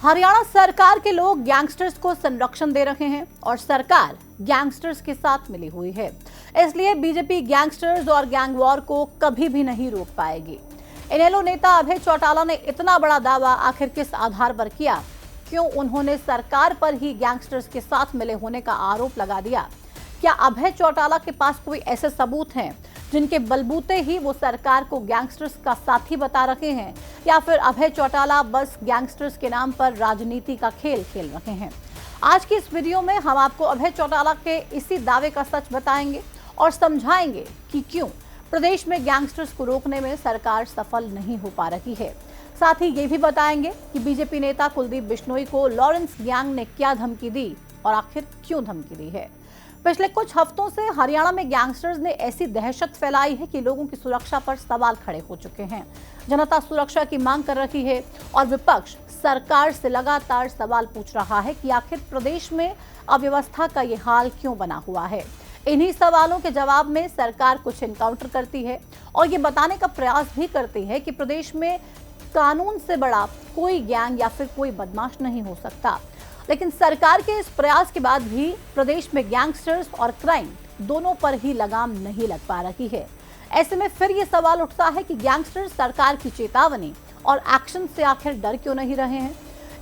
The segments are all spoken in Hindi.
हरियाणा सरकार के लोग गैंगस्टर्स को संरक्षण दे रहे हैं और सरकार गैंगस्टर्स के साथ मिली हुई है। इसलिए बीजेपी गैंगस्टर्स और गैंग वॉर को कभी भी नहीं रोक पाएगी। इनेलो नेता अभय चौटाला ने इतना बड़ा दावा आखिर किस आधार पर किया? क्यों उन्होंने सरकार पर ही गैंगस्टर्स के साथ मिले होने का आरोप लगा दिया? क्या अभय चौटाला के पास कोई ऐसे सबूत हैं जिनके बलबूते ही वो सरकार को गैंगस्टर्स का साथी बता रहे हैं, या फिर अभय चौटाला बस गैंगस्टर्स के नाम पर राजनीति का खेल खेल रहे हैं? आज की इस वीडियो में हम आपको अभय चौटाला के इसी दावे का सच बताएंगे और समझाएंगे कि क्यों प्रदेश में गैंगस्टर्स को रोकने में सरकार सफल नहीं हो पा रही है। साथ ही ये भी बताएंगे कि बीजेपी नेता कुलदीप बिश्नोई को लॉरेंस गैंग ने क्या धमकी दी और आखिर क्यों धमकी दी है। पिछले कुछ हफ्तों से हरियाणा में गैंगस्टर्स ने ऐसी दहशत फैलाई है कि लोगों की सुरक्षा पर सवाल खड़े हो चुके हैं। जनता सुरक्षा की मांग कर रही है और विपक्ष सरकार से लगातार सवाल पूछ रहा है कि आखिर प्रदेश में अव्यवस्था का ये हाल क्यों बना हुआ है। इन्हीं सवालों के जवाब में सरकार कुछ एनकाउंटर करती है और ये बताने का प्रयास भी करती है कि प्रदेश में कानून से बड़ा कोई गैंग या फिर कोई बदमाश नहीं हो सकता। लेकिन सरकार के इस प्रयास के बाद भी प्रदेश में गैंगस्टर्स और क्राइम दोनों पर ही लगाम नहीं लग पा रही है। ऐसे में फिर ये सवाल उठता है कि गैंगस्टर्स सरकार की चेतावनी और एक्शन से आखिर डर क्यों नहीं रहे हैं।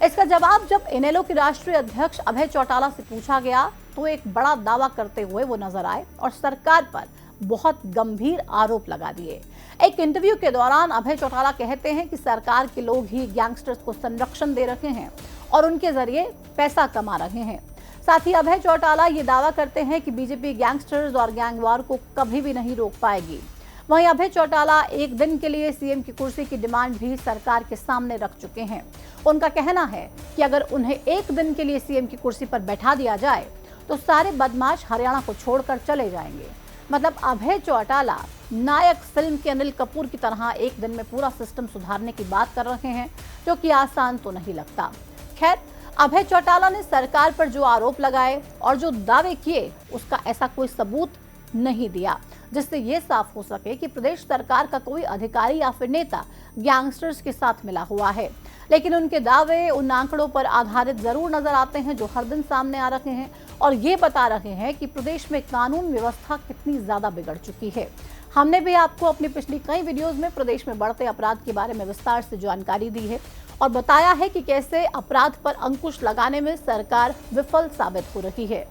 इसका जवाब जब इनेलो के राष्ट्रीय अध्यक्ष अभय चौटाला से पूछा गया तो एक बड़ा दावा करते हुए वो नजर आए और सरकार पर बहुत गंभीर आरोप लगा दिए। एक इंटरव्यू के दौरान अभय चौटाला कहते हैं कि सरकार के लोग ही गैंगस्टर्स को संरक्षण दे रहे हैं और उनके जरिए पैसा कमा रहे हैं। साथ ही अभय चौटाला ये दावा करते हैं कि बीजेपी गैंगस्टर्स और गैंग वॉर को कभी भी नहीं रोक पाएगी। वहीं अभय चौटाला एक दिन के लिए सीएम की कुर्सी की डिमांड भी सरकार के सामने रख चुके हैं। उनका कहना है कि अगर उन्हें एक दिन के लिए सीएम की कुर्सी पर बैठा दिया जाए तो सारे बदमाश हरियाणा को छोड़कर चले जाएंगे। मतलब अभय चौटाला नायक फिल्म के अनिल कपूर की तरह एक दिन में पूरा सिस्टम सुधारने की बात कर रहे हैं, जो कि आसान तो नहीं लगता। खैर, अभय चौटाला ने सरकार पर जो आरोप लगाए और जो दावे किए उसका ऐसा कोई सबूत नहीं दिया जिससे ये साफ हो सके कि प्रदेश सरकार का कोई अधिकारी या फिर नेता गैंगस्टर्स के साथ मिला हुआ है। लेकिन उनके दावे उन आंकड़ों पर आधारित जरूर नजर आते हैं जो हर दिन सामने आ रहे हैं और ये बता रहे हैं कि प्रदेश में कानून व्यवस्था कितनी ज्यादा बिगड़ चुकी है। हमने भी आपको अपनी पिछली कई वीडियोस में प्रदेश में बढ़ते अपराध के बारे में विस्तार से जानकारी दी है और बताया है कि कैसे अपराध पर अंकुश लगाने में सरकार विफल साबित हो रही है।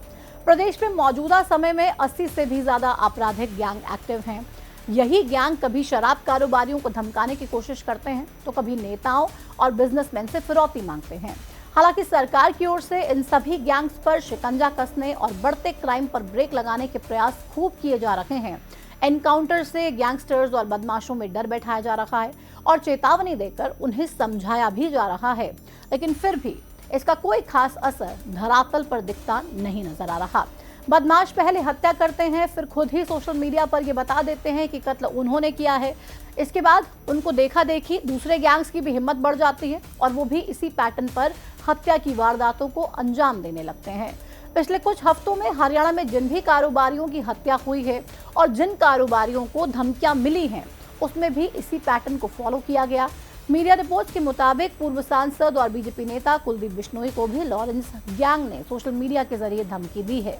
प्रदेश में मौजूदा समय में 80 से भी ज्यादा आपराधिक गैंग एक्टिव हैं। यही गैंग कभी शराब कारोबारियों को धमकाने की कोशिश करते हैं तो कभी नेताओं और बिजनेसमैन से फिरौती मांगते हैं। हालांकि सरकार की ओर से इन सभी गैंग्स पर शिकंजा कसने और बढ़ते क्राइम पर ब्रेक लगाने के प्रयास खूब किए जा रहे हैं। एनकाउंटर से गैंगस्टर्स और बदमाशों में डर बैठाया जा रहा है और चेतावनी देकर उन्हें समझाया भी जा रहा है, लेकिन फिर भी इसका कोई खास असर धरातल पर दिखता नहीं नजर आ रहा। बदमाश पहले हत्या करते हैं, फिर खुद ही सोशल मीडिया पर ये बता देते हैं कि कत्ल उन्होंने किया है। इसके बाद उनको देखा देखी दूसरे गैंग्स की भी हिम्मत बढ़ जाती है और वो भी इसी पैटर्न पर हत्या की वारदातों को अंजाम देने लगते हैं। पिछले कुछ हफ्तों में हरियाणा में जिन भी कारोबारियों की हत्या हुई है और जिन कारोबारियों को धमकियां मिली हैं उसमें भी इसी पैटर्न को फॉलो किया गया। मीडिया रिपोर्ट्स के मुताबिक पूर्व सांसद और बीजेपी नेता कुलदीप बिश्नोई को भी लॉरेंस गैंग ने सोशल मीडिया के जरिए धमकी दी है।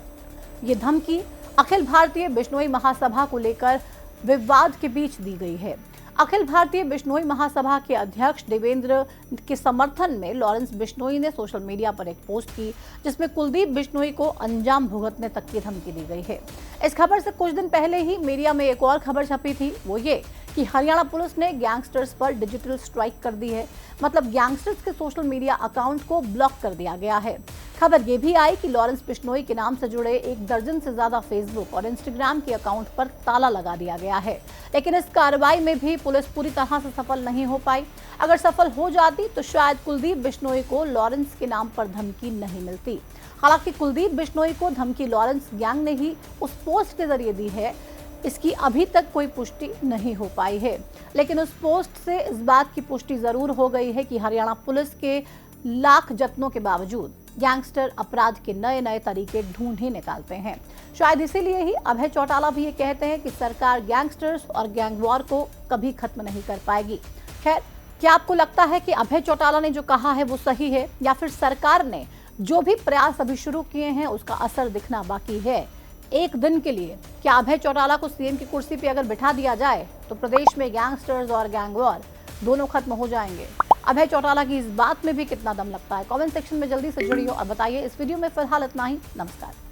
ये धमकी अखिल भारतीय बिश्नोई महासभा को लेकर विवाद के बीच दी गई है। अखिल भारतीय बिश्नोई महासभा के अध्यक्ष देवेंद्र के समर्थन में लॉरेंस बिश्नोई ने सोशल मीडिया पर एक पोस्ट की जिसमें कुलदीप बिश्नोई को अंजाम भुगतने तक की धमकी दी गई है। इस खबर से कुछ दिन पहले ही मीडिया में एक और खबर छपी थी, वो ये कि हरियाणा पुलिस ने गैंगस्टर्स पर डिजिटल स्ट्राइक कर दी है। मतलब गैंगस्टर्स के सोशल मीडिया अकाउंट को ब्लॉक कर दिया गया है। खबर ये भी आई कि लॉरेंस बिश्नोई के नाम से जुड़े 1 दर्जन से ज्यादा फेसबुक और इंस्टाग्राम के अकाउंट पर ताला लगा दिया गया है। लेकिन इस कार्रवाई में भी पुलिस पूरी तरह से सफल नहीं हो पाई। अगर सफल हो जाती तो शायद कुलदीप बिश्नोई को लॉरेंस के नाम पर धमकी नहीं मिलती। हालांकि कुलदीप बिश्नोई को धमकी लॉरेंस गैंग ने ही उस पोस्ट के जरिए दी है, इसकी अभी तक कोई पुष्टि नहीं हो पाई है। लेकिन उस पोस्ट से इस बात की पुष्टि जरूर हो गई है कि हरियाणा पुलिस के लाख जत्नों के बावजूद गैंगस्टर अपराध के नए नए तरीके ढूंढ ही निकालते हैं। शायद इसीलिए ही अभय चौटाला भी ये कहते हैं कि सरकार गैंगस्टर्स और गैंग वॉर को कभी खत्म नहीं कर पाएगी। खैर, क्या आपको लगता है कि अभय चौटाला ने जो कहा है वो सही है, या फिर सरकार ने जो भी प्रयास अभी शुरू किए हैं उसका असर दिखना बाकी है? एक दिन के लिए क्या अभय चौटाला को सीएम की कुर्सी पे अगर बिठा दिया जाए तो प्रदेश में गैंगस्टर्स और गैंग वॉर दोनों खत्म हो जाएंगे? अभय चौटाला की इस बात में भी कितना दम लगता है? कमेंट सेक्शन में जल्दी से जुड़िए और बताइए। इस वीडियो में फिलहाल इतना ही। नमस्कार।